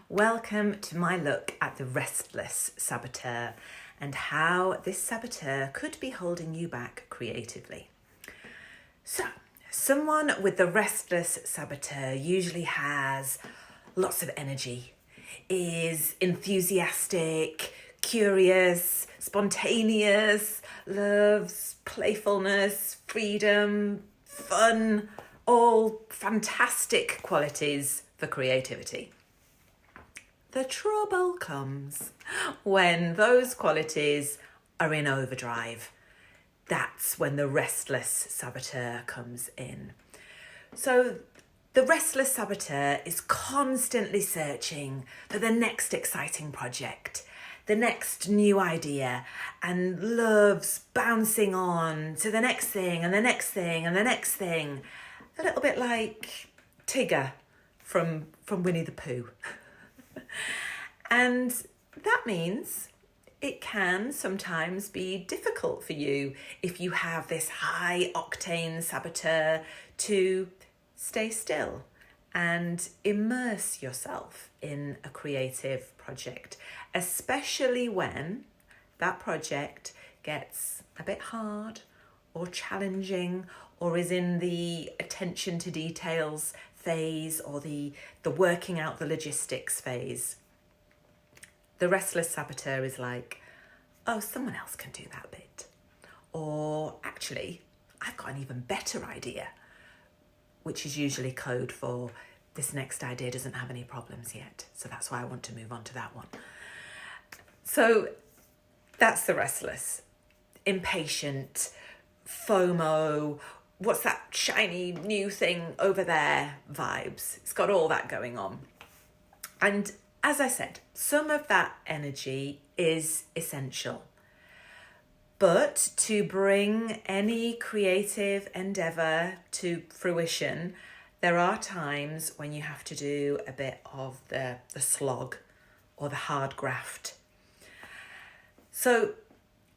Welcome to my look at the Restless Saboteur and how this saboteur could be holding you back creatively. So, someone with the Restless Saboteur usually has lots of energy, is enthusiastic, curious, spontaneous, loves playfulness, freedom, fun, all fantastic qualities for creativity. The trouble comes when those qualities are in overdrive. That's when the restless saboteur comes in. So the restless saboteur is constantly searching for the next exciting project, the next new idea, and loves bouncing on to the next thing and the next thing and the next thing. A little bit like Tigger from Winnie the Pooh. And that means it can sometimes be difficult for you if you have this high octane saboteur to stay still and immerse yourself in a creative project, especially when that project gets a bit hard or challenging or is in the attention to details phase or the working out the logistics phase. The restless saboteur is like, oh, someone else can do that bit. Or actually, I've got an even better idea, which is usually code for this next idea doesn't have any problems yet. So that's why I want to move on to that one. So that's the restless, impatient, FOMO, what's that shiny new thing over there vibes. It's got all that going on. And as I said, some of that energy is essential. But to bring any creative endeavour to fruition, there are times when you have to do a bit of the slog or the hard graft. So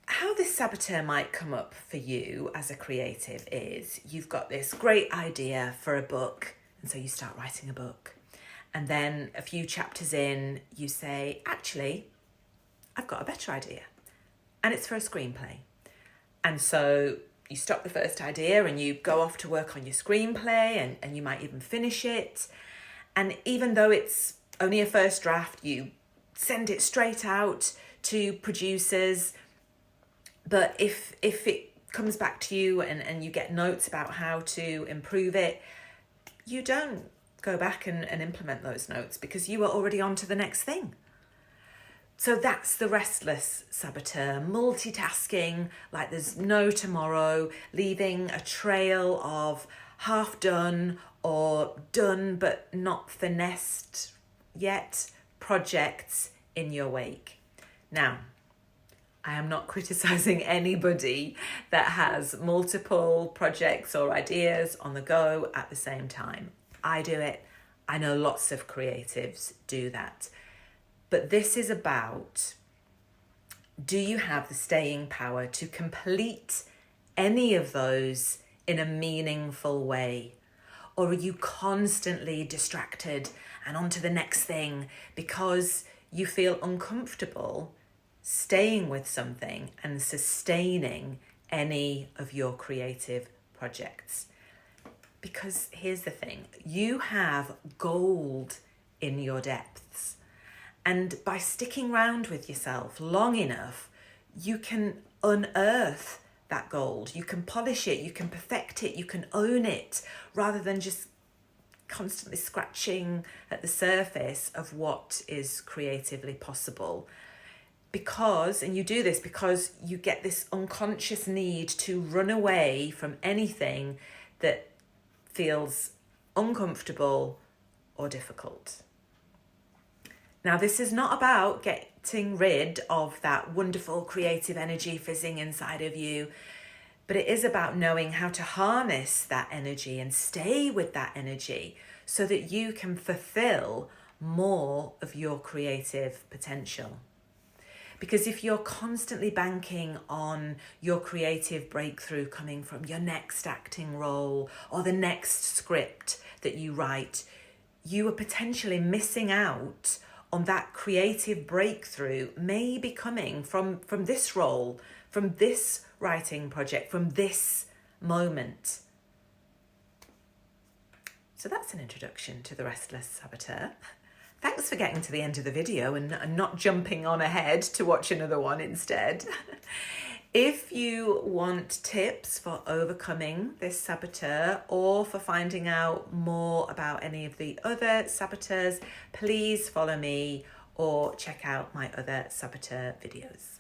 how this saboteur might come up for you as a creative is you've got this great idea for a book, and so you start writing a book. And then a few chapters in, you say, actually, I've got a better idea. And it's for a screenplay. And so you stop the first idea and you go off to work on your screenplay and you might even finish it. And even though it's only a first draft, you send it straight out to producers. But if it comes back to you and you get notes about how to improve it, you don't go back and implement those notes because you are already on to the next thing. So that's the restless saboteur, multitasking like there's no tomorrow, leaving a trail of half done or done but not finessed yet projects in your wake. Now, I am not criticizing anybody that has multiple projects or ideas on the go at the same time. I do it. I know lots of creatives do that. But this is about, do you have the staying power to complete any of those in a meaningful way? Or are you constantly distracted and on to the next thing because you feel uncomfortable staying with something and sustaining any of your creative projects? Because here's the thing, you have gold in your depths. And by sticking around with yourself long enough, you can unearth that gold. You can polish it, you can perfect it, you can own it, rather than just constantly scratching at the surface of what is creatively possible. Because, and you do this because you get this unconscious need to run away from anything that feels uncomfortable or difficult. Now, this is not about getting rid of that wonderful creative energy fizzing inside of you, but it is about knowing how to harness that energy and stay with that energy so that you can fulfill more of your creative potential. Because if you're constantly banking on your creative breakthrough coming from your next acting role or the next script that you write, you are potentially missing out on that creative breakthrough may be coming from this role, from this writing project, from this moment. So that's an introduction to the Restless Saboteur. Thanks for getting to the end of the video and not jumping on ahead to watch another one instead. If you want tips for overcoming this saboteur or for finding out more about any of the other saboteurs, please follow me or check out my other saboteur videos.